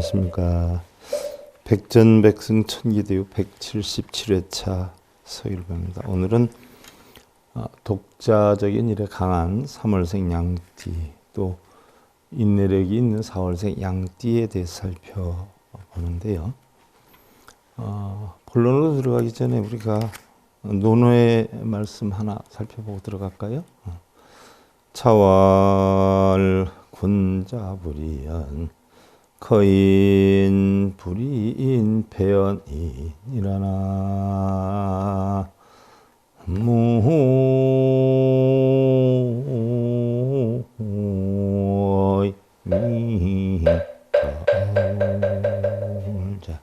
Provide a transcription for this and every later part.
안녕하십니까. 백전백승 천기대유 177회차 서일보입니다. 오늘은 독자적인 일에 강한 3월생 양띠, 또 인내력이 있는 4월생 양띠에 대해서 살펴보는데요. 본론으로 들어가기 전에 우리가 논어의 말씀 하나 살펴보고 들어갈까요? 차왈 군자불이연 거인 불이인 배연이니라나 자,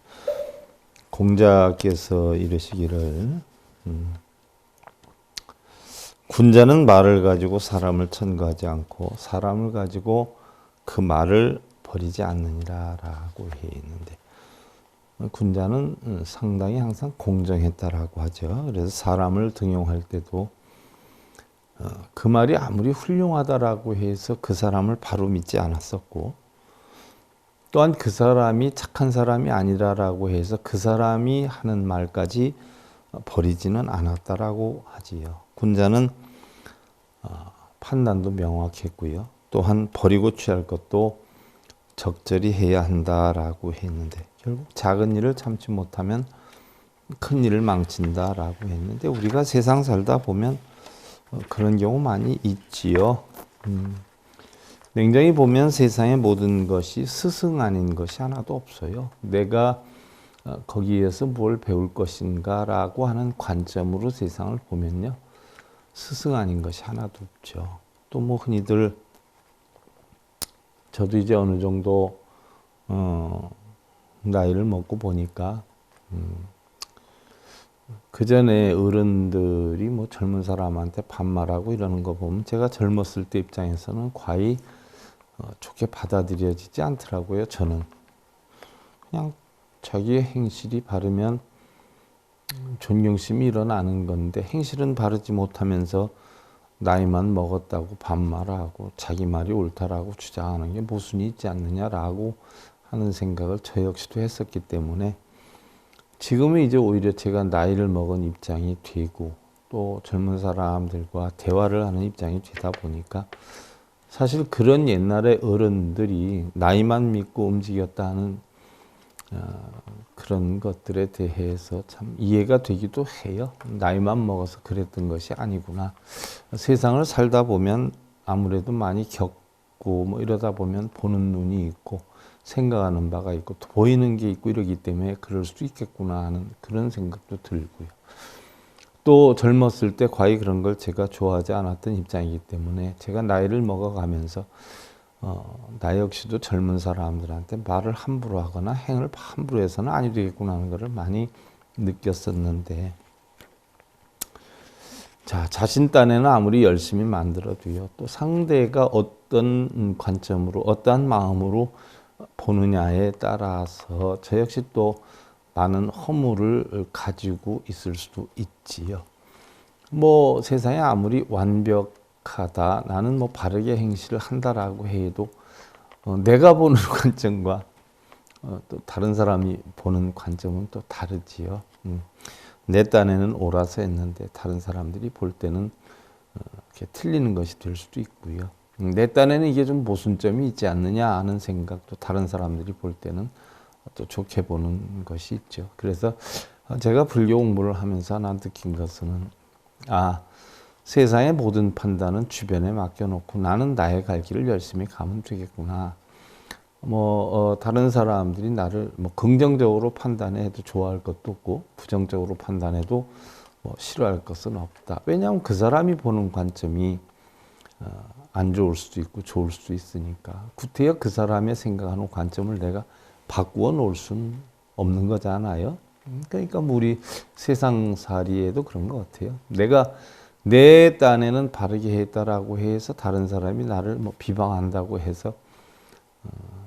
공자께서 이르시기를 군자는 말을 가지고 사람을 천거하지 않고 사람을 가지고 그 말을 버리지 않느니라 라고 해 있는데, 군자는 상당히 항상 공정했다라고 하죠. 그래서 사람을 등용할 때도 그 말이 아무리 훌륭하다라고 해서 그 사람을 바로 믿지 않았었고, 또한 그 사람이 착한 사람이 아니라라고 해서 그 사람이 하는 말까지 버리지는 않았다라고 하지요. 군자는 판단도 명확했고요. 또한 버리고 취할 것도 적절히 해야 한다라고 했는데, 결국 작은 일을 참지 못하면 큰 일을 망친다라고 했는데, 우리가 세상 살다 보면 그런 경우 많이 있지요. 냉정히 보면 세상의 모든 것이 스승 아닌 것이 하나도 없어요. 내가 거기에서 뭘 배울 것인가라고 하는 관점으로 세상을 보면요, 스승 아닌 것이 하나도 없죠. 또 뭐 흔히들 저도 이제 어느 정도 나이를 먹고 보니까 그 전에 어른들이 뭐 젊은 사람한테 반말하고 이러는 거 보면 제가 젊었을 때 입장에서는 과히 좋게 받아들여지지 않더라고요. 저는 그냥 자기의 행실이 바르면 존경심이 일어나는 건데, 행실은 바르지 못하면서 나이만 먹었다고 반말하고 자기 말이 옳다라고 주장하는 게 모순이 있지 않느냐라고 하는 생각을 저 역시도 했었기 때문에, 지금은 이제 오히려 제가 나이를 먹은 입장이 되고 또 젊은 사람들과 대화를 하는 입장이 되다 보니까, 사실 그런 옛날의 어른들이 나이만 믿고 움직였다 하는 그런 것들에 대해서 참 이해가 되기도 해요. 나이만 먹어서 그랬던 것이 아니구나. 세상을 살다 보면 아무래도 많이 겪고 뭐 이러다 보면 보는 눈이 있고 생각하는 바가 있고 또 보이는 게 있고 이러기 때문에 그럴 수도 있겠구나 하는 그런 생각도 들고요. 또 젊었을 때 과히 그런 걸 제가 좋아하지 않았던 입장이기 때문에, 제가 나이를 먹어가면서 나 역시도 젊은 사람들한테 말을 함부로 하거나 행을 함부로 해서는 아니 되겠구나 하는 것을 많이 느꼈었는데, 자, 자신 딴에는 아무리 열심히 만들어도요, 또 상대가 어떤 관점으로 어떠한 마음으로 보느냐에 따라서 저 역시 또 많은 허물을 가지고 있을 수도 있지요. 뭐 세상에 아무리 완벽하다, 나는 뭐 바르게 행실을 한다라고 해도 내가 보는 관점과 또 다른 사람이 보는 관점은 또 다르지요. 내 딴에는 옳아서 했는데 다른 사람들이 볼 때는 이렇게 틀리는 것이 될 수도 있고요. 내 딴에는 이게 좀 모순점이 있지 않느냐 하는 생각도 다른 사람들이 볼 때는 또 좋게 보는 것이 있죠. 그래서 제가 불교 공부를 하면서 하나 느낀 것은, 세상의 모든 판단은 주변에 맡겨놓고 나는 나의 갈 길을 열심히 가면 되겠구나. 다른 사람들이 나를 긍정적으로 판단해도 좋아할 것도 없고 부정적으로 판단해도 싫어할 것은 없다. 왜냐하면 그 사람이 보는 관점이 안 좋을 수도 있고 좋을 수도 있으니까, 구태여 그 사람의 생각하는 관점을 내가 바꾸어 놓을 수는 없는 거잖아요. 그러니까 우리 세상살이에도 그런 것 같아요. 내가 내 딴에는 바르게 했다라고 해서 다른 사람이 나를 비방한다고 해서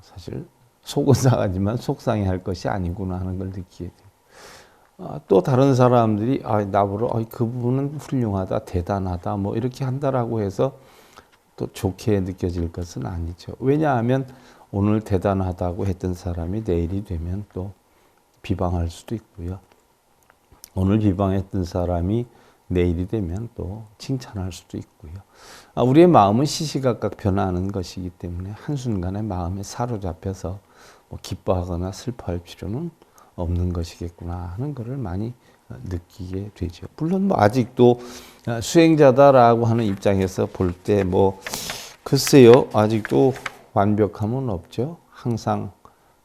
사실 속은 상하지만 속상해할 것이 아니구나 하는 걸 느끼게 돼요. 또 다른 사람들이 나보러 그 부분은 훌륭하다, 대단하다 이렇게 한다라고 해서 또 좋게 느껴질 것은 아니죠. 왜냐하면 오늘 대단하다고 했던 사람이 내일이 되면 또 비방할 수도 있고요. 오늘 비방했던 사람이 내일이 되면 또 칭찬할 수도 있고요. 우리의 마음은 시시각각 변화하는 것이기 때문에 한순간에 마음에 사로잡혀서 뭐 기뻐하거나 슬퍼할 필요는 없는 것이겠구나 하는 것을 많이 느끼게 되죠. 물론 뭐 아직도 수행자다라고 하는 입장에서 볼 때 뭐 글쎄요, 아직도 완벽함은 없죠. 항상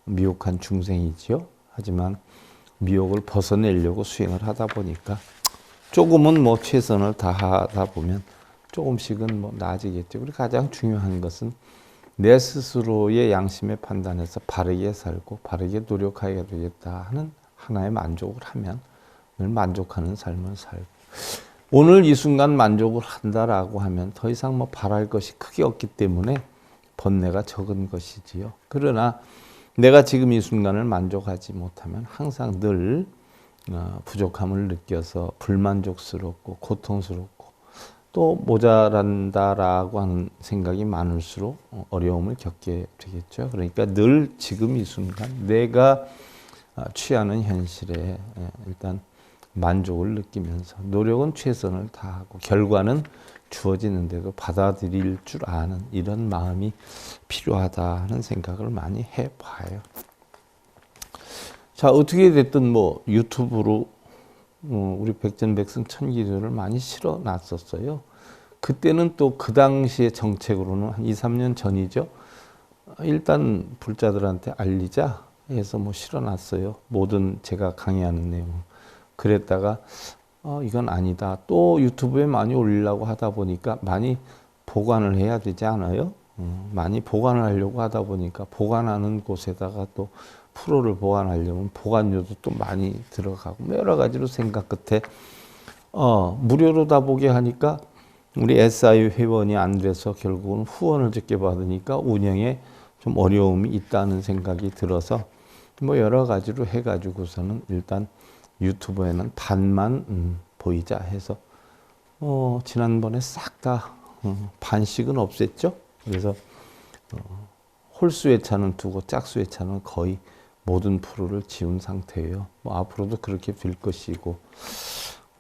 미혹한 중생이죠. 하지만 미혹을 벗어내려고 수행을 하다 보니까 조금은 뭐 최선을 다하다 보면 조금씩은 뭐 나아지겠죠. 그리고 가장 중요한 것은 내 스스로의 양심의 판단에서 바르게 살고 바르게 노력해야 되겠다 하는 하나의 만족을 하면 늘 만족하는 삶을 살고, 오늘 이 순간 만족을 한다라고 하면 더 이상 뭐 바랄 것이 크게 없기 때문에 번뇌가 적은 것이지요. 그러나 내가 지금 이 순간을 만족하지 못하면 항상 늘 부족함을 느껴서 불만족스럽고 고통스럽고 또 모자란다라고 하는 생각이 많을수록 어려움을 겪게 되겠죠. 그러니까 늘 지금 이 순간 내가 취하는 현실에 일단 만족을 느끼면서 노력은 최선을 다하고 결과는 주어지는데도 받아들일 줄 아는 이런 마음이 필요하다 하는 생각을 많이 해봐요. 자, 어떻게 됐든 뭐 유튜브로 우리 백전백승 천기도를 많이 실어놨었어요. 그때는 또 그 당시의 정책으로는 한 2, 3년 전이죠. 일단 불자들한테 알리자 해서 뭐 실어놨어요. 모든 제가 강의하는 내용. 그랬다가 이건 아니다. 또 유튜브에 많이 올리려고 하다 보니까 많이 보관을 해야 되지 않아요? 많이 보관을 하려고 하다 보니까 보관하는 곳에다가 또 프로를 보관하려면 보관료도 또 많이 들어가고 여러 가지로 생각 끝에 무료로 다 보게 하니까 우리 SI 회원이 안 돼서 결국은 후원을 적게 받으니까 운영에 좀 어려움이 있다는 생각이 들어서 뭐 여러 가지로 해가지고서는 일단 유튜브에는 반만 보이자 해서 지난번에 싹 다 반씩은 없앴죠. 그래서 홀수의 차는 두고 짝수의 차는 거의 모든 프로를 지운 상태예요. 뭐 앞으로도 그렇게 될 것이고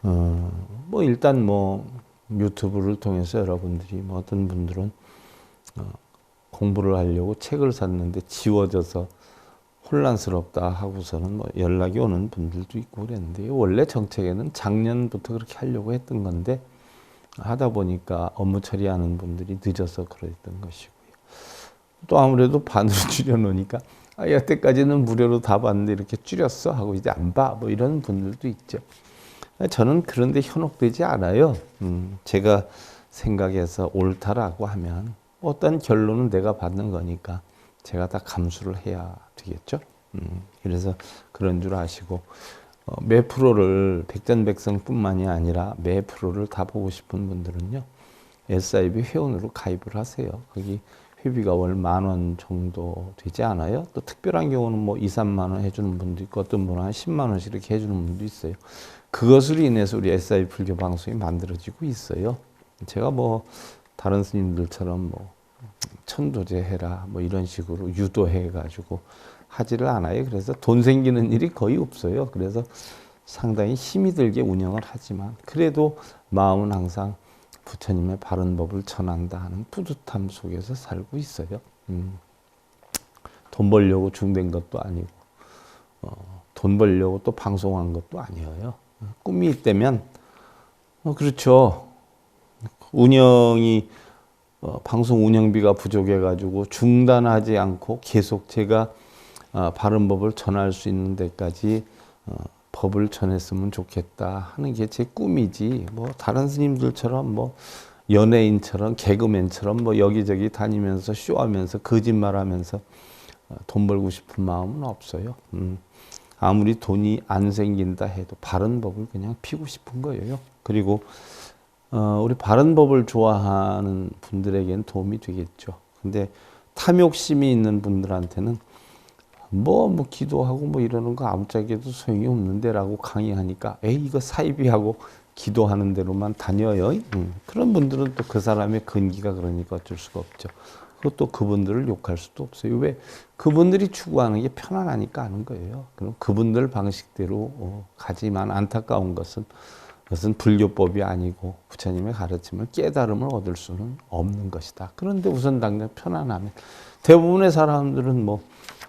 뭐 일단 뭐 유튜브를 통해서 여러분들이 뭐 어떤 분들은 공부를 하려고 책을 샀는데 지워져서 혼란스럽다 하고서는 뭐 연락이 오는 분들도 있고 그랬는데 원래 정책에는 작년부터 그렇게 하려고 했던 건데 하다 보니까 업무 처리하는 분들이 늦어서 그랬던 것이고요. 또 아무래도 반으로 줄여놓으니까 여태까지는 무료로 다 봤는데 이렇게 줄였어 하고 이제 안 봐 뭐 이런 분들도 있죠. 저는 그런데 현혹되지 않아요. 제가 생각해서 옳다라고 하면 어떤 결론은 내가 받는 거니까 제가 다 감수를 해야 되겠죠. 그래서 그런 줄 아시고 매 프로를 백전백승뿐만이 아니라 매 프로를 다 보고 싶은 분들은요. SIB 회원으로 가입을 하세요. 거기 회비가 월 10,000원 정도 되지 않아요? 또 특별한 경우는 뭐 2, 3만 원 해주는 분도 있고 어떤 분은 한 10만 원씩 이렇게 해주는 분도 있어요. 그것으로 인해서 우리 SI 불교 방송이 만들어지고 있어요. 제가 뭐 다른 스님들처럼 뭐 천도제 해라 뭐 이런 식으로 유도해 가지고 하지를 않아요. 그래서 돈 생기는 일이 거의 없어요. 그래서 상당히 힘이 들게 운영을 하지만 그래도 마음은 항상 부처님의 바른 법을 전한다 하는 뿌듯함 속에서 살고 있어요. 돈 벌려고 중된 것도 아니고 돈 벌려고 또 방송한 것도 아니에요. 꿈이 있다면 그렇죠. 운영이 방송 운영비가 부족해가지고 중단하지 않고 계속 제가 바른 법을 전할 수 있는 데까지 법을 전했으면 좋겠다 하는 게 제 꿈이지. 뭐 다른 스님들처럼 뭐 연예인처럼 개그맨처럼 뭐 여기저기 다니면서 쇼하면서 거짓말하면서 돈 벌고 싶은 마음은 없어요. 아무리 돈이 안 생긴다 해도 바른 법을 그냥 피고 싶은 거예요. 그리고 우리 바른 법을 좋아하는 분들에겐 도움이 되겠죠. 근데 탐욕심이 있는 분들한테는 뭐 기도하고 뭐 이러는 거 아무짝에도 소용이 없는데라고 강의하니까 에이 이거 사이비하고 기도하는 대로만 다녀요. 그런 분들은 또 그 사람의 근기가 그러니까 어쩔 수가 없죠. 그것도 그분들을 욕할 수도 없어요. 왜? 그분들이 추구하는 게 편안하니까 하는 거예요. 그럼 그분들 방식대로 가지만 안타까운 것은 그것은 불교법이 아니고 부처님의 가르침을 깨달음을 얻을 수는 없는 것이다. 그런데 우선 당장 편안하면 대부분의 사람들은 뭐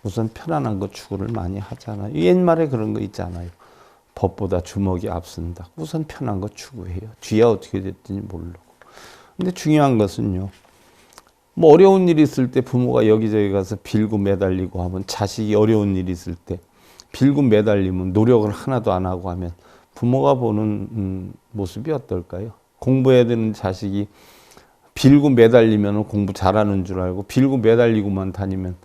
우선 편안한 거 추구를 많이 하잖아요. 옛말에 그런 거 있잖아요. 법보다 주먹이 앞선다. 우선 편한 거 추구해요. 뒤에 어떻게 됐든지 모르고. 근데 중요한 것은요. 뭐 어려운 일이 있을 때 부모가 여기저기 가서 빌고 매달리고 하면 자식이 어려운 일이 있을 때 빌고 매달리면 노력을 하나도 안 하고 하면 부모가 보는 모습이 어떨까요? 공부해야 되는 자식이 빌고 매달리면 공부 잘하는 줄 알고 빌고 매달리고만 다니면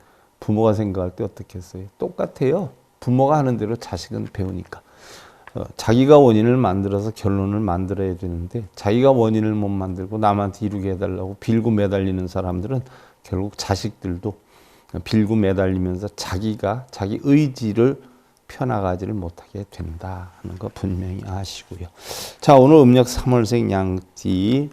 부모가 생각할 때 어떻겠어요? 똑같아요. 부모가 하는 대로 자식은 배우니까. 자기가 원인을 만들어서 결론을 만들어야 되는데 자기가 원인을 못 만들고 남한테 이루게 해달라고 빌고 매달리는 사람들은 결국 자식들도 빌고 매달리면서 자기 의지를 펴나가지를 못하게 된다 하는 거 분명히 아시고요. 자, 오늘 음력 3월생 양띠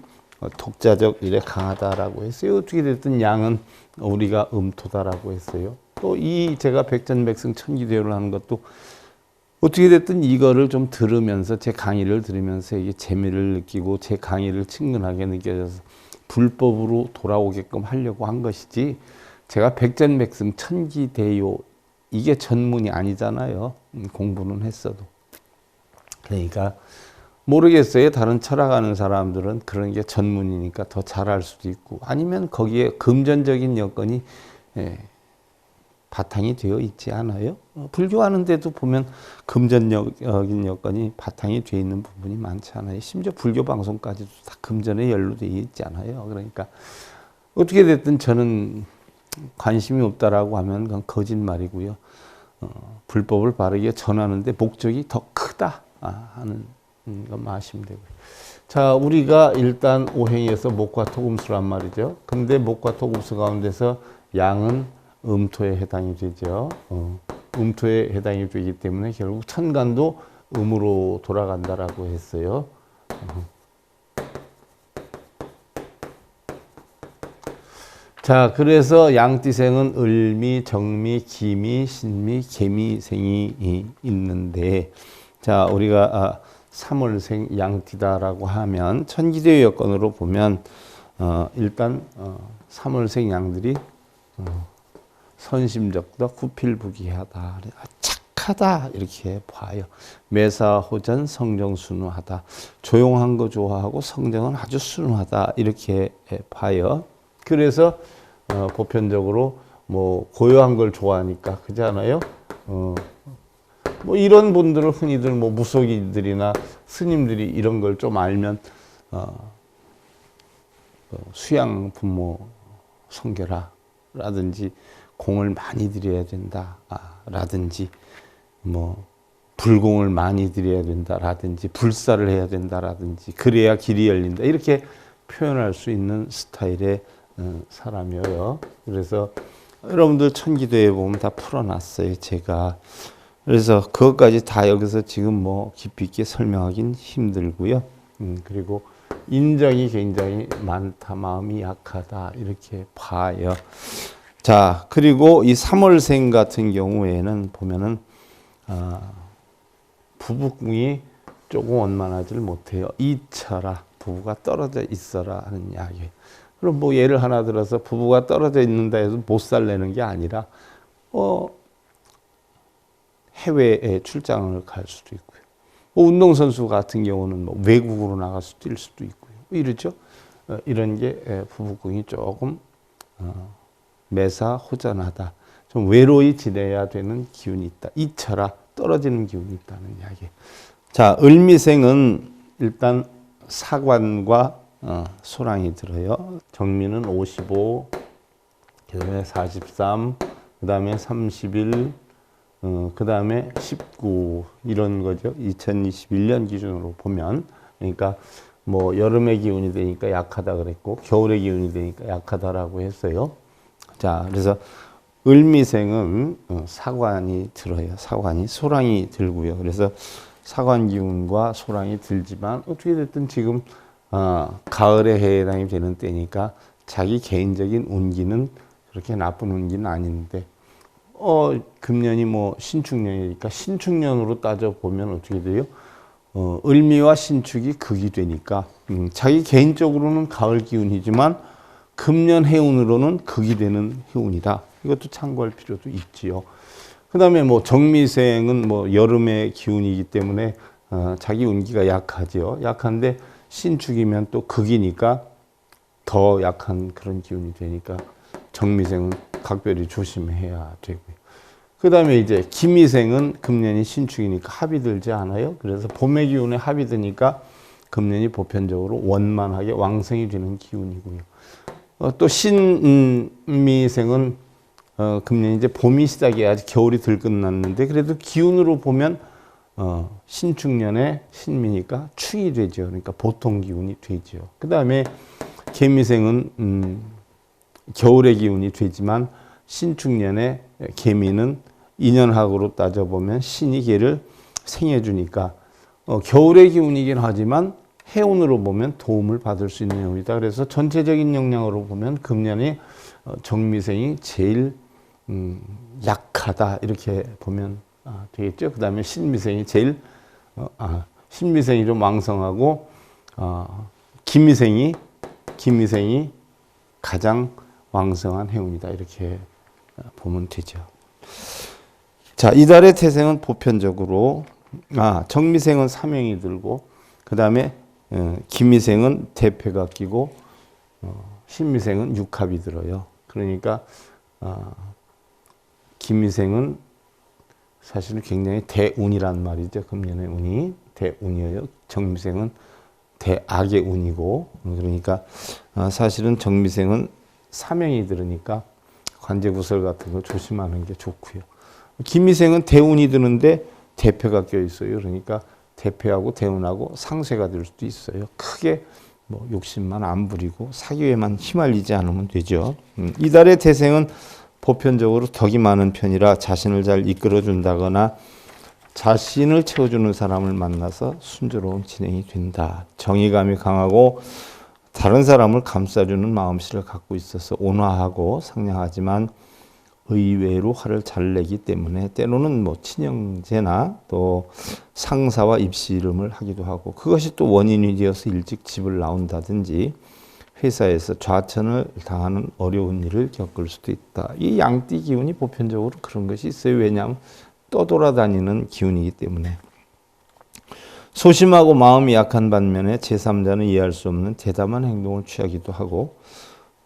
독자적 일에 강하다라고 했어요. 어떻게 됐든 양은 우리가 음토다라고 했어요. 또 이 제가 백전백승 천기대요를 하는 것도 어떻게 됐든 이거를 좀 들으면서 제 강의를 들으면서 이게 재미를 느끼고 제 강의를 친근하게 느껴져서 불법으로 돌아오게끔 하려고 한 것이지 제가 백전백승 천기대요 이게 전문이 아니잖아요. 공부는 했어도. 그러니까 모르겠어요. 다른 철학하는 사람들은 그런 게 전문이니까 더 잘할 수도 있고 아니면 거기에 금전적인 여건이 바탕이 되어 있지 않아요? 불교하는데도 보면 금전적인 여건이 바탕이 되어 있는 부분이 많지 않아요. 심지어 불교 방송까지도 다 금전에 연루되어 있지 않아요. 그러니까 어떻게 됐든 저는 관심이 없다라고 하면 그건 거짓말이고요. 불법을 바르게 전하는데 목적이 더 크다 하는 것만 아시면 되고요. 자, 우리가 일단 오행에서 목과 토금수란 말이죠. 근데 목과 토금수 가운데서 양은 음토에 해당이 되죠. 음토에 해당이 되기 때문에 결국 천간도 음으로 돌아간다라고 했어요. 자, 그래서 양띠생은 을미, 정미, 기미, 신미, 개미생이 있는데, 자, 우리가 3월생 양띠다라고 하면 천기대요 여건으로 보면 일단 3월생 양들이 선심적다, 구필부기하다, 착하다 이렇게 봐요. 매사호전, 성정순우하다. 조용한 거 좋아하고 성정은 아주 순하다 이렇게 봐요. 그래서 보편적으로 뭐 고요한 걸 좋아하니까 그렇잖아요. 뭐 이런 분들을 흔히들 뭐 무속인들이나 스님들이 이런 걸 좀 알면 수양 부모 성결하라든지 공을 많이 드려야 된다 라든지 뭐 불공을 많이 드려야 된다 라든지 불사를 해야 된다 라든지 그래야 길이 열린다 이렇게 표현할 수 있는 스타일의 사람이에요. 그래서 여러분들 천기도에 보면 다 풀어놨어요 제가. 그래서 그것까지 다 여기서 지금 뭐 깊이 있게 설명하긴 힘들고요. 그리고 인정이 굉장히 많다, 마음이 약하다 이렇게 봐요. 자, 그리고 이 3월생 같은 경우에는 보면은 부부궁이 조금 원만하지를 못해요. 이처라 부부가 떨어져 있어라 하는 이야기예요. 그럼 뭐 예를 하나 들어서 부부가 떨어져 있는다 해서 못 살려는 게 아니라 해외에 출장을 갈 수도 있고요. 뭐 운동선수 같은 경우는 뭐 외국으로 나가서 뛸 수도 있고요. 이러죠. 이런 게 부부궁이 조금 매사호전하다. 좀 외로이 지내야 되는 기운이 있다. 이처라 떨어지는 기운이 있다는 이야기. 자, 을미생은 일단 사관과 소랑이 들어요. 정미는 55, 그 다음에 43, 그 다음에 31, 그 다음에 19 이런 거죠. 2021년 기준으로 보면. 그러니까 뭐 여름의 기운이 되니까 약하다 그랬고 겨울의 기운이 되니까 약하다라고 했어요. 자, 그래서 을미생은 사관이 들어요. 사관이 소랑이 들고요. 그래서 사관 기운과 소랑이 들지만 어떻게 됐든 지금 가을에 해당이 되는 때니까 자기 개인적인 운기는 그렇게 나쁜 운기는 아닌데 금년이 뭐 신축년이니까 신축년으로 따져보면 어떻게 돼요? 을미와 신축이 극이 되니까 자기 개인적으로는 가을 기운이지만 금년 해운으로는 극이 되는 해운이다. 이것도 참고할 필요도 있지요. 그 다음에 뭐 정미생은 뭐 여름의 기운이기 때문에 자기 운기가 약하지요. 약한데 신축이면 또 극이니까 더 약한 그런 기운이 되니까 정미생은 각별히 조심해야 되고요. 그 다음에 이제 기미생은 금년이 신축이니까 합이 들지 않아요. 그래서 봄의 기운에 합이 드니까 금년이 보편적으로 원만하게 왕성이 되는 기운이고요. 또 신미생은 금년 이제 봄이 시작이 아직 겨울이 덜 끝났는데 그래도 기운으로 보면 신축년에 신미니까 축이 되죠. 그러니까 보통 기운이 되죠. 그 다음에 개미생은 겨울의 기운이 되지만 신축년에 개미는 인연학으로 따져보면 신이 개를 생해주니까 겨울의 기운이긴 하지만 해운으로 보면 도움을 받을 수 있는 해운이다. 그래서 전체적인 역량으로 보면 금년에 정미생이 제일 약하다 이렇게 보면 되겠죠. 그 다음에 신미생이 제일 신미생이 좀 왕성하고 기미생이 가장 왕성한 해운이다 이렇게 보면 되죠. 자, 이달의 태생은 보편적으로 정미생은 사명이 들고 그 다음에 기미생은 대패가 끼고 신미생은 육합이 들어요. 그러니까 기미생은 사실은 굉장히 대운이란 말이죠. 금년의 운이 대운이에요. 정미생은 대악의 운이고 그러니까 사실은 정미생은 사명이 들으니까 관제구설 같은 거 조심하는 게 좋고요. 기미생은 대운이 드는데 대패가 껴 있어요. 그러니까 대패하고 대운하고 상쇄가 될 수도 있어요. 크게 뭐 욕심만 안 부리고 사기에만 휘말리지 않으면 되죠. 이달의 태생은 보편적으로 덕이 많은 편이라 자신을 잘 이끌어준다거나 자신을 채워주는 사람을 만나서 순조로운 진행이 된다. 정의감이 강하고 다른 사람을 감싸주는 마음씨를 갖고 있어서 온화하고 상냥하지만 의외로 화를 잘 내기 때문에 때로는 뭐 친형제나 또 상사와 입씨름을 하기도 하고 그것이 또 원인이 되어서 일찍 집을 나온다든지 회사에서 좌천을 당하는 어려운 일을 겪을 수도 있다. 이 양띠 기운이 보편적으로 그런 것이 있어요. 왜냐하면 떠돌아다니는 기운이기 때문에. 소심하고 마음이 약한 반면에 제3자는 이해할 수 없는 대담한 행동을 취하기도 하고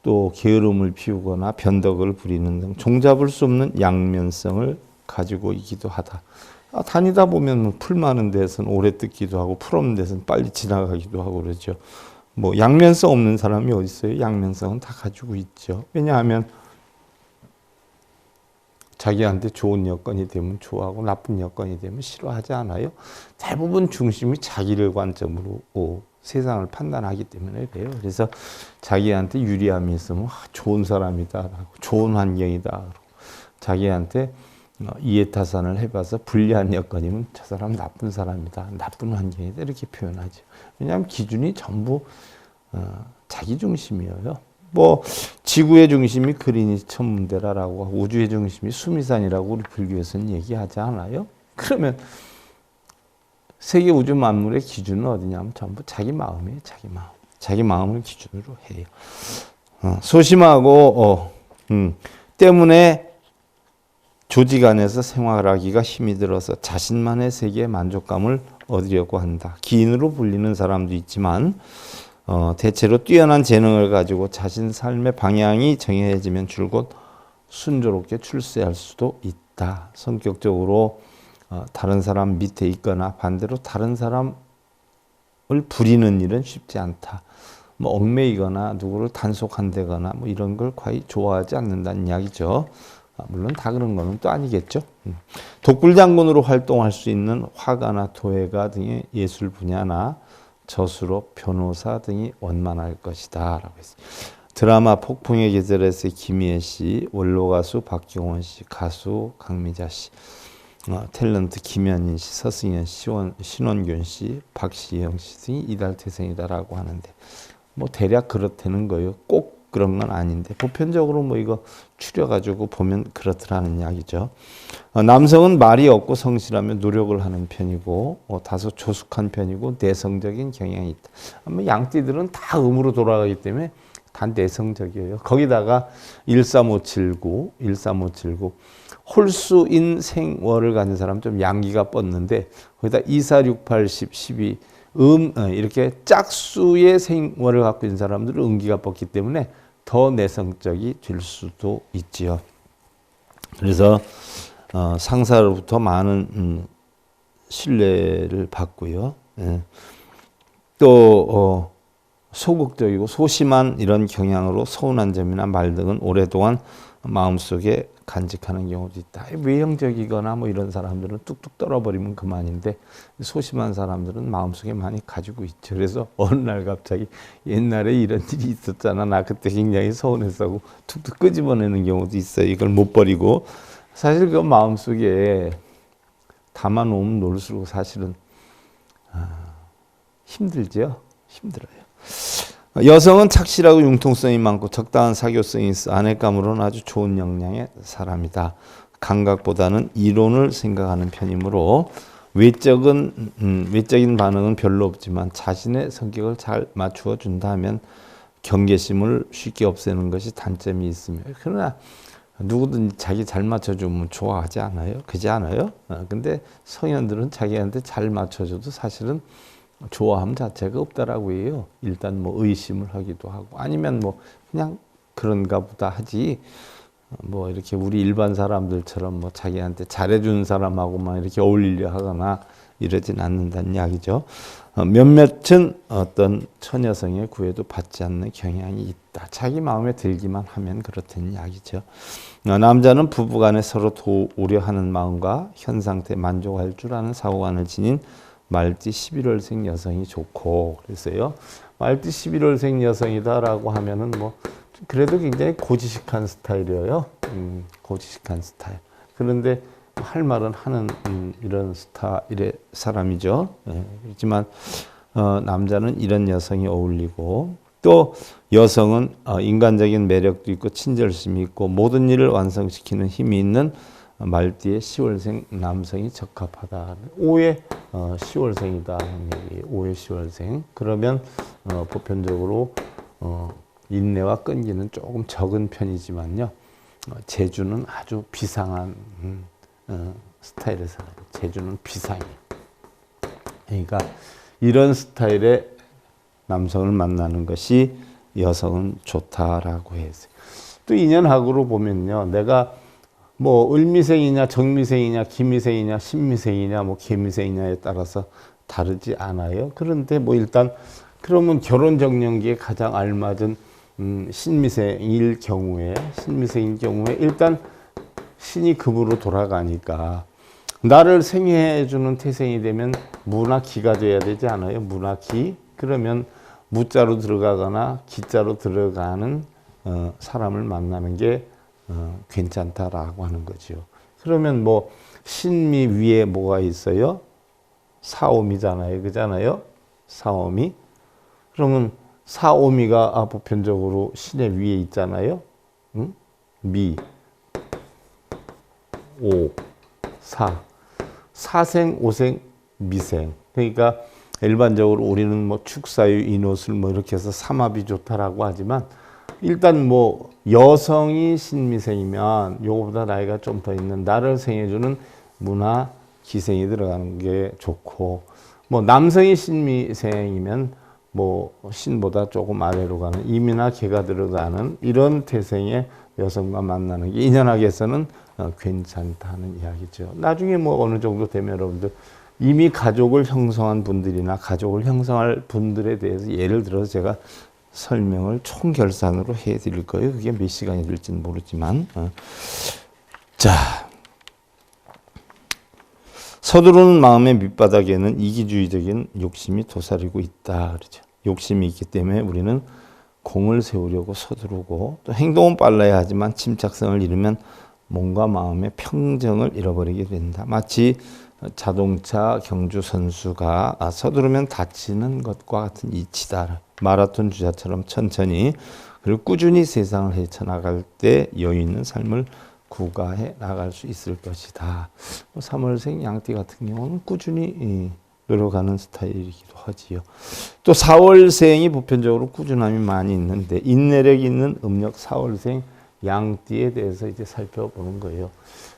또 게으름을 피우거나 변덕을 부리는 등 종잡을 수 없는 양면성을 가지고 있기도 하다. 다니다 보면 풀 많은 데서는 오래 뜯기도 하고 풀 없는 데서는 빨리 지나가기도 하고 그러죠. 뭐 양면성 없는 사람이 어디 있어요? 양면성은 다 가지고 있죠. 왜냐하면 자기한테 좋은 여건이 되면 좋아하고 나쁜 여건이 되면 싫어하지 않아요? 대부분 중심이 자기를 관점으로 세상을 판단하기 때문에 그래요. 그래서 자기한테 유리함이 있으면 좋은 사람이다, 좋은 환경이다. 자기한테 이해타산을 해봐서 불리한 여건이면 저 사람 나쁜 사람이다, 나쁜 환경이다 이렇게 표현하죠. 왜냐하면 기준이 전부 자기 중심이에요. 뭐 지구의 중심이 그린이 천문대라라고 하고 우주의 중심이 수미산이라고 우리 불교에서는 얘기하지 않아요? 그러면 세계 우주 만물의 기준은 어디냐면 전부 자기 마음이에요. 자기 마음. 자기 마음을 기준으로 해요. 소심하고 때문에 조직 안에서 생활하기가 힘이 들어서 자신만의 세계에 만족감을 얻으려고 한다. 기인으로 불리는 사람도 있지만 대체로 뛰어난 재능을 가지고 자신 삶의 방향이 정해지면 줄곧 순조롭게 출세할 수도 있다. 성격적으로 다른 사람 밑에 있거나 반대로 다른 사람을 부리는 일은 쉽지 않다. 뭐 얽매이거나 누구를 단속한다거나 뭐 이런 걸 거의 좋아하지 않는다는 이야기죠. 물론 다 그런 거는 또 아니겠죠. 독불장군으로 활동할 수 있는 화가나 도예가 등의 예술 분야나 저수로 변호사 등이 원만할 것이다 라고 했어요. 드라마 폭풍의 계절에서의 김희애 씨, 원로 가수 박경원 씨, 가수 강미자 씨, 탤런트 김현인 씨, 서승현 씨, 신원균 씨, 박시영 씨 등이 이달 태생이다라고 하는데 뭐 대략 그렇다는 거예요. 꼭 그런 건 아닌데 보편적으로 뭐 이거 추려가지고 보면 그렇더라는 이야기죠. 남성은 말이 없고 성실하며 노력을 하는 편이고 다소 조숙한 편이고 내성적인 경향이 있다. 아마 양띠들은 다 음으로 돌아가기 때문에 다 내성적이에요. 거기다가 13579 홀수인 생월을 가진 사람 좀 양기가 뻗는데 거기다 2, 4, 6, 8, 10, 12 이렇게 짝수의 생월을 갖고 있는 사람들은 음기가 뻗기 때문에 더 내성적이 될 수도 있지요. 그래서 상사로부터 많은 신뢰를 받고요. 예. 또 소극적이고 소심한 이런 경향으로 서운한 점이나 말 등은 오랫동안 마음속에 간직하는 경우도 있다. 외형적이거나 뭐 이런 사람들은 뚝뚝 떨어버리면 그만인데 소심한 사람들은 마음속에 많이 가지고 있죠. 그래서 어느 날 갑자기 옛날에 이런 일이 있었잖아. 나 그때 굉장히 서운했다고 툭툭 끄집어내는 경우도 있어요. 이걸 못 버리고. 사실 그 마음속에 담아놓으면 놓을수록 사실은 힘들죠. 힘들어요. 여성은 착실하고 융통성이 많고 적당한 사교성이 있어 아내감으로는 아주 좋은 역량의 사람이다. 감각보다는 이론을 생각하는 편이므로 외적인 반응은 별로 없지만 자신의 성격을 잘 맞추어 준다면 경계심을 쉽게 없애는 것이 단점이 있습니다. 그러나 누구든 자기 잘 맞춰주면 좋아하지 않아요? 그지 않아요? 근데 성현들은 자기한테 잘 맞춰줘도 사실은 좋아함 자체가 없다라고 해요. 일단 뭐 의심을 하기도 하고 아니면 뭐 그냥 그런가 보다 하지 뭐 이렇게 우리 일반 사람들처럼 뭐 자기한테 잘해주는 사람하고만 이렇게 어울리려 하거나 이러진 않는다는 이야기죠. 몇몇은 어떤 처녀성의 구애도 받지 않는 경향이 있다. 자기 마음에 들기만 하면 그렇다는 이야기죠. 남자는 부부간에 서로 도우려하는 마음과 현 상태에 만족할 줄 아는 사고관을 지닌 말띠 11월생 여성이 좋고 그래서요. 말띠 11월생 여성이다라고 하면은 뭐 그래도 굉장히 고지식한 스타일이에요. 고지식한 스타일. 그런데 할 말은 하는 이런 스타일의 사람이죠. 예, 그렇지만 남자는 이런 여성이 어울리고 또 여성은 인간적인 매력도 있고 친절심이 있고 모든 일을 완성시키는 힘이 있는 말띠의 10월생 남성이 적합하다. 5의 10월생이다. 5의 10월생. 그러면 보편적으로 인내와 끈기는 조금 적은 편이지만요. 재주는 아주 비상한 스타일의 사람. 재주는 비상해. 그러니까 이런 스타일의 남성을 만나는 것이 여성은 좋다라고 했어요. 또 인연학으로 보면요. 내가 뭐 을미생이냐 정미생이냐 기미생이냐 신미생이냐 뭐 개미생이냐에 따라서 다르지 않아요. 그런데 뭐 일단 그러면 결혼 정년기에 가장 알맞은 신미생일 경우에 일단 신이 금으로 돌아가니까 나를 생애해주는 태생이 되면 무나 기가 돼야 되지 않아요? 무나 기. 그러면 무자로 들어가거나 기자로 들어가는 사람을 만나는 게 괜찮다라고 하는 거죠. 그러면 뭐 신미 위에 뭐가 있어요? 사오미잖아요. 그잖아요? 사오미. 그러면 사오미가 보편적으로 신의 위에 있잖아요. 응? 미, 오, 사. 사생, 오생, 미생. 그러니까 일반적으로 우리는 뭐 축사유, 인옷을 뭐 이렇게 해서 삼합이 좋다라고 하지만 일단 뭐 여성이 신미생이면 요거보다 나이가 좀 더 있는 나를 생해주는 문화 기생이 들어가는 게 좋고 뭐 남성이 신미생이면 뭐 신보다 조금 아래로 가는 임이나 개가 들어가는 이런 태생의 여성과 만나는 게 인연학에서는 괜찮다는 이야기죠. 나중에 뭐 어느 정도 되면 여러분들 이미 가족을 형성한 분들이나 가족을 형성할 분들에 대해서 예를 들어서 제가 설명을 총결산으로 해드릴 거예요. 그게 몇 시간이 될지는 모르지만. 자, 서두르는 마음의 밑바닥에는 이기주의적인 욕심이 도사리고 있다. 그러죠. 욕심이 있기 때문에 우리는 공을 세우려고 서두르고 또 행동은 빨라야 하지만 침착성을 잃으면 몸과 마음의 평정을 잃어버리게 된다. 마치 자동차 경주 선수가 서두르면 다치는 것과 같은 이치다. 마라톤 주자처럼 천천히 그리고 꾸준히 세상을 헤쳐나갈 때 여유 있는 삶을 구가해 나갈 수 있을 것이다. 3월생 양띠 같은 경우는 꾸준히 노력하는 스타일이기도 하지요. 또 4월생이 보편적으로 꾸준함이 많이 있는데 인내력 있는 음력 4월생 양띠에 대해서 이제 살펴보는 거예요.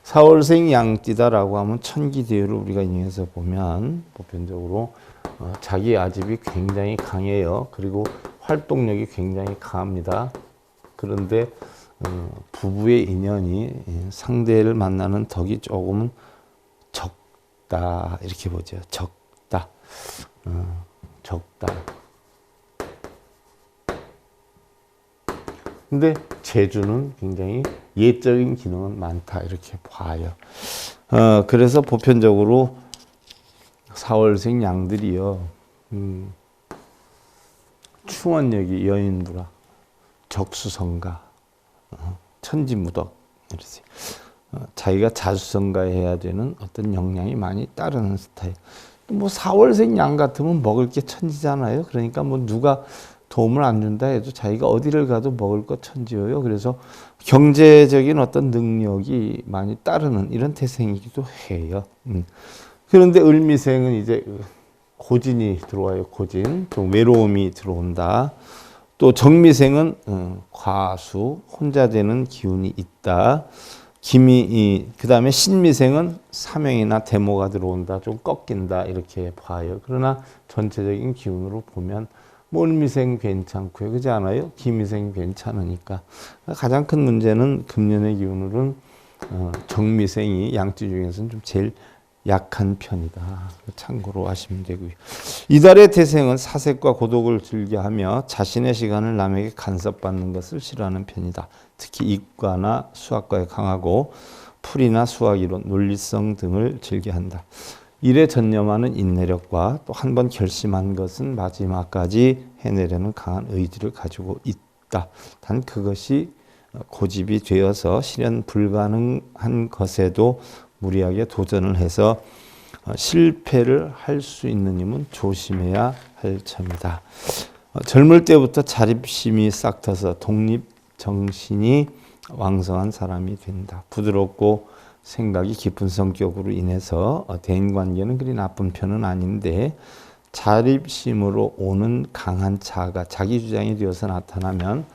4월생 양띠다라고 하면 천기대유를 우리가 인용해서 보면 보편적으로 자기 아집이 굉장히 강해요. 그리고 활동력이 굉장히 강합니다. 그런데 부부의 인연이 상대를 만나는 덕이 조금은 적다 이렇게 보죠. 적다. 근데 재주는 굉장히 예적인 기능은 많다 이렇게 봐요. 그래서 보편적으로 4월생 양들이요. 충원력이 여인부라 적수성가 천지무덕 이러지. 자기가 자수성가해야 되는 어떤 역량이 많이 따르는 스타일. 뭐 4월생 양 같으면 먹을 게 천지잖아요. 그러니까 뭐 누가 도움을 안 준다 해도 자기가 어디를 가도 먹을 것 천지예요. 그래서 경제적인 어떤 능력이 많이 따르는 이런 태생이기도 해요. 그런데 을미생은 이제 고진이 들어와요. 고진. 좀 외로움이 들어온다. 또 정미생은 과수, 혼자 되는 기운이 있다. 그 다음에 신미생은 사명이나 대모가 들어온다. 좀 꺾인다. 이렇게 봐요. 그러나 전체적인 기운으로 보면 을미생 괜찮고요. 그렇지 않아요? 기미생 괜찮으니까. 가장 큰 문제는 금년의 기운으로는 정미생이 양띠 중에서는 좀 제일 약한 편이다. 참고로 하시면 되고요. 이달의 태생은 사색과 고독을 즐겨하며 자신의 시간을 남에게 간섭받는 것을 싫어하는 편이다. 특히 이과나 수학과에 강하고 풀이나 수학 이론, 논리성 등을 즐겨한다. 일에 전념하는 인내력과 또 한 번 결심한 것은 마지막까지 해내려는 강한 의지를 가지고 있다. 단 그것이 고집이 되어서 실현 불가능한 것에도 무리하게 도전을 해서 실패를 할 수 있는 힘은 조심해야 할 점이다. 젊을 때부터 자립심이 싹 터서 독립정신이 왕성한 사람이 된다. 부드럽고 생각이 깊은 성격으로 인해서 대인관계는 그리 나쁜 편은 아닌데 자립심으로 오는 강한 자아가 자기 주장이 되어서 나타나면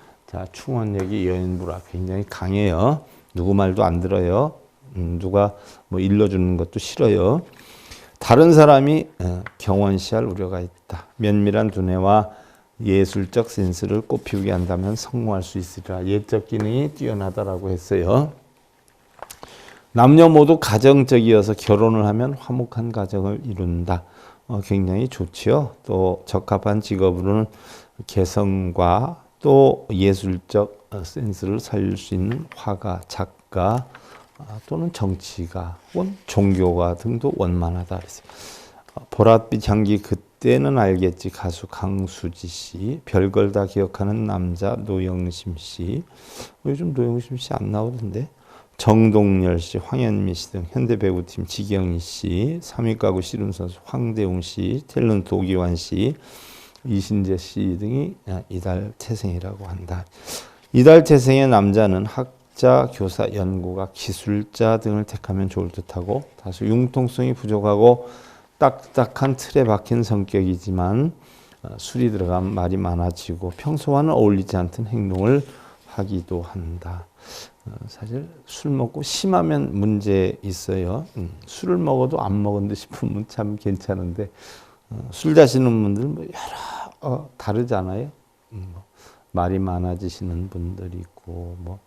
충원력이 여인부라 굉장히 강해요. 누구 말도 안 들어요. 누가 뭐 일러주는 것도 싫어요. 다른 사람이 경원시할 우려가 있다. 면밀한 두뇌와 예술적 센스를 꽃피우게 한다면 성공할 수 있으리라. 예적 기능이 뛰어나다라고 했어요. 남녀 모두 가정적이어서 결혼을 하면 화목한 가정을 이룬다. 굉장히 좋지요. 또 적합한 직업으로는 개성과 또 예술적 센스를 살릴 수 있는 화가, 작가 또는 정치가, 혹은 종교가 등도 원만하다. 보랏빛 향기 그때는 알겠지 가수 강수지 씨, 별걸 다 기억하는 남자 노영심 씨, 요즘 노영심 씨 안 나오던데. 정동열 씨, 황현미 씨 등 현대 배구팀 지경희 씨, 3위 가구 씨름 선수 황대웅 씨, 탤런트 오기환 씨, 이신재 씨 등이 이달 태생이라고 한다. 이달 태생의 남자는 학자, 교사, 연구가, 기술자 등을 택하면 좋을 듯하고 다소 융통성이 부족하고 딱딱한 틀에 박힌 성격이지만 술이 들어가면 말이 많아지고 평소와는 어울리지 않던 행동을 하기도 한다. 사실 술 먹고 심하면 문제 있어요. 술을 먹어도 안 먹은 듯 싶으면 참 괜찮은데 술 자시는 분들 뭐 여러 다르잖아요. 말이 많아지시는 분들이 있고 뭐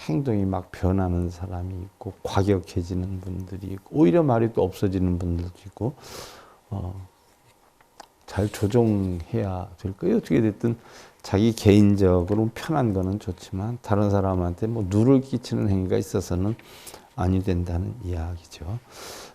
행동이 막 변하는 사람이 있고 과격해지는 분들이 있고 오히려 말이 또 없어지는 분들도 있고 잘 조정해야 될 거예요. 어떻게 됐든 자기 개인적으로 편한 거는 좋지만 다른 사람한테 뭐 누를 끼치는 행위가 있어서는 아니 된다는 이야기죠.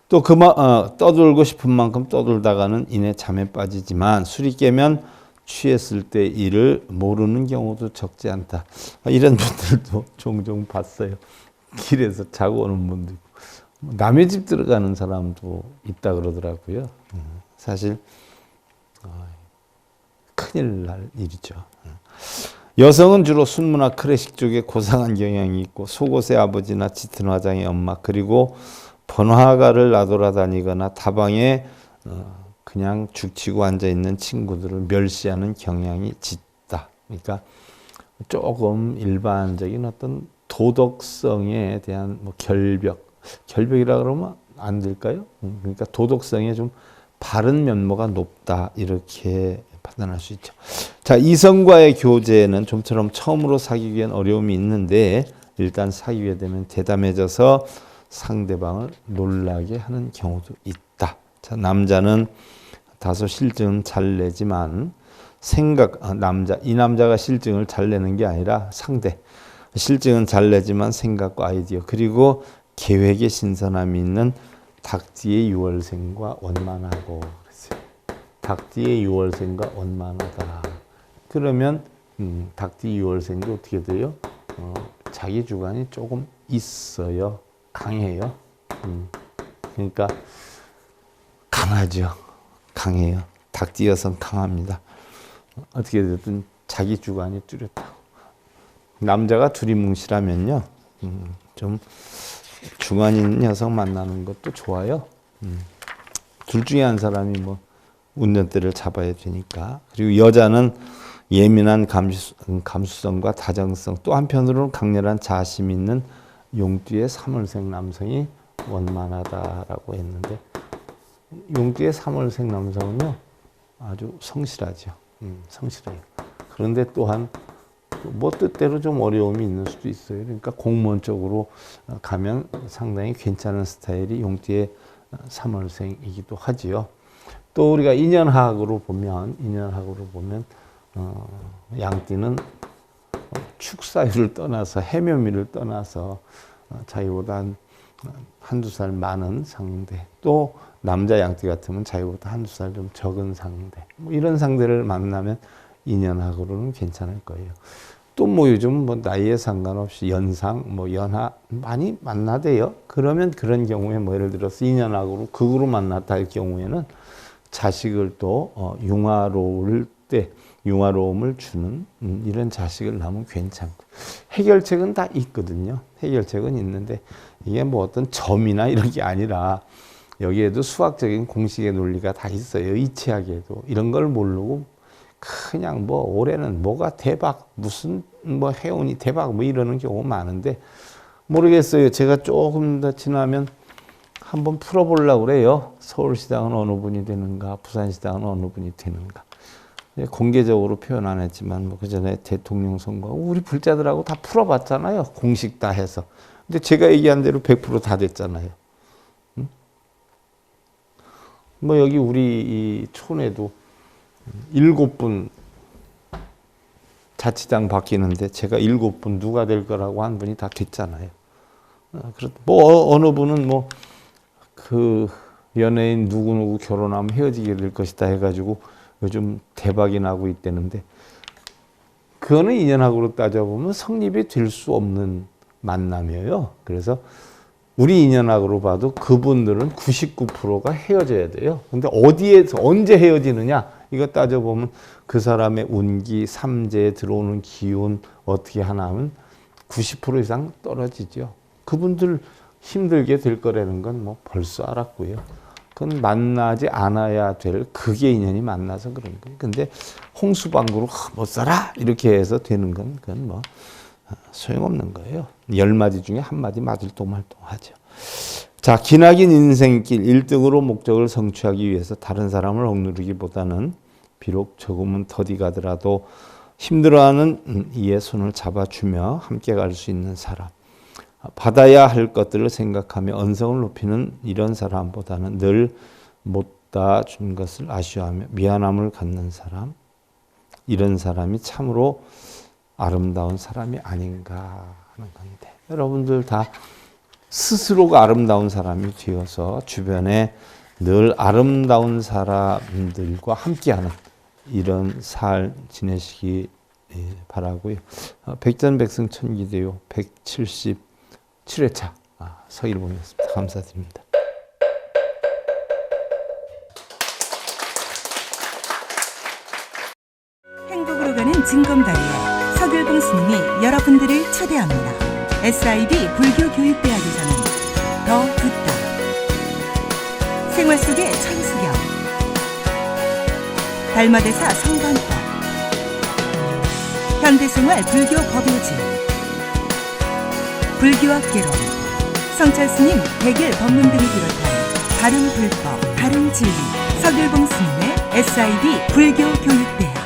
또 떠들고 싶은 만큼 떠들다가는 이내 잠에 빠지지만 술이 깨면 취했을 때 일을 모르는 경우도 적지 않다. 이런 분들도 종종 봤어요. 길에서 자고 오는 분도 있고 남의 집 들어가는 사람도 있다 그러더라고요. 사실 큰일 날 일이죠. 여성은 주로 순문화 클래식 쪽에 고상한 경향이 있고 속옷의 아버지나 짙은 화장의 엄마 그리고 번화가를 나돌아다니거나 다방에 그냥 죽치고 앉아있는 친구들을 멸시하는 경향이 짙다. 그러니까 조금 일반적인 어떤 도덕성에 대한 뭐 결벽이라 그러면 안 될까요? 그러니까 도덕성에 좀 바른 면모가 높다 이렇게 판단할 수 있죠. 자, 이성과의 교제는 좀처럼 처음으로 사귀기엔 어려움이 있는데 일단 사귀게 되면 대담해져서 상대방을 놀라게 하는 경우도 있다. 자, 남자는 다소 실증은 잘 내지만 이 남자가 실증을 잘 내는 게 아니라 상대. 실증은 잘 내지만 생각과 아이디어 그리고 계획의 신선함이 있는 닭띠의 유월생과 원만하고 그랬어요. 닭띠의 유월생과 원만하다. 그러면 닭띠 유월생도 어떻게 돼요? 자기 주관이 조금 있어요. 강해요. 그러니까 강하죠. 강해요. 닭띠 여성 강합니다. 어떻게 됐든 자기 주관이 뚜렷하고 남자가 두리뭉실하면요 좀 주관 있는 여성 만나는 것도 좋아요. 둘 중에 한 사람이 뭐 운전대를 잡아야 되니까. 그리고 여자는 예민한 감수성과 다정성 또 한편으로는 강렬한 자심 있는 용띠의 3월생 남성이 원만하다라고 했는데 용띠의 3월생 남성은요 아주 성실하죠. 성실해요. 그런데 또한 뭐 뜻대로 좀 어려움이 있는 수도 있어요. 그러니까 공무원 쪽으로 가면 상당히 괜찮은 스타일이 용띠의 3월생이기도 하지요. 또 우리가 인연학으로 보면 양띠는 축사유를 떠나서 해묘미를 떠나서 자기보다 한두 살 많은 상대 또 남자 양띠 같으면 자기보다 한두 살 좀 적은 상대 뭐 이런 상대를 만나면 인연학으로는 괜찮을 거예요. 또 뭐 요즘 뭐 나이에 상관없이 연상 뭐 연하 많이 만나대요. 그러면 그런 경우에 뭐 예를 들어서 인연학으로 극으로 만났다 할 경우에는 자식을 또 융화로움을 주는 이런 자식을 낳으면 괜찮고 해결책은 다 있거든요. 해결책은 있는데 이게 뭐 어떤 점이나 이런 게 아니라 여기에도 수학적인 공식의 논리가 다 있어요. 이치학에도 이런 걸 모르고 그냥 뭐 올해는 뭐가 대박 무슨 뭐 해운이 대박 뭐 이러는 경우가 많은데 모르겠어요. 제가 조금 더 지나면 한번 풀어보려고 그래요. 서울시장은 어느 분이 되는가 부산시장은 어느 분이 되는가 공개적으로 표현 안 했지만 뭐 그전에 대통령 선거 우리 불자들하고 다 풀어봤잖아요. 공식 다 해서. 근데 제가 얘기한 대로 100% 다 됐잖아요. 뭐 여기 우리 이 촌에도 7분 자치장 바뀌는데 제가 7분 누가 될 거라고 한 분이 다 됐잖아요. 뭐 어느 분은 뭐 그 연예인 누구누구 결혼하면 헤어지게 될 것이다 해가지고 요즘 대박이 나고 있다는데 그거는 인연학으로 따져보면 성립이 될 수 없는 만남이에요. 그래서 우리 인연학으로 봐도 그분들은 99%가 헤어져야 돼요. 근데 어디에서 언제 헤어지느냐 이거 따져보면 그 사람의 운기, 삼재에 들어오는 기운 어떻게 하나 하면 90% 이상 떨어지죠. 그분들 힘들게 될 거라는 건 뭐 벌써 알았고요. 그건 만나지 않아야 될 극의 인연이 만나서 그런 거예요. 근데 홍수방구로 못 살아 이렇게 해서 되는 건 그건 뭐 소용없는 거예요. 10마디 중에 1마디 마들똥말똥하죠. 자, 기나긴 인생길 1등으로 목적을 성취하기 위해서 다른 사람을 억누르기보다는 비록 조금은 더디 가더라도 힘들어하는 이의 손을 잡아주며 함께 갈 수 있는 사람. 받아야 할 것들을 생각하며 언성을 높이는 이런 사람보다는 늘 못다 준 것을 아쉬워하며 미안함을 갖는 사람. 이런 사람이 참으로 아름다운 사람이 아닌가 하는 건데 여러분들 다 스스로가 아름다운 사람이 되어서 주변에 늘 아름다운 사람들과 함께하는 이런 삶 지내시기 바라고요. 백전백승천기대요 177회차 서일봉이었습니다. 감사드립니다. 행복으로 가는 징검다리에 서귤봉 스님이 여러분들을 초대합니다. SIB 불교교육대학에서는 더 듣다, 생활 속의 천수경, 달마대사 성관법, 현대생활 불교 법요지, 불교학 개론, 성찰스님 백일 법문 등을 비롯한 다른 불법, 다른 진리, 서귤봉 스님의 SIB 불교교육대학.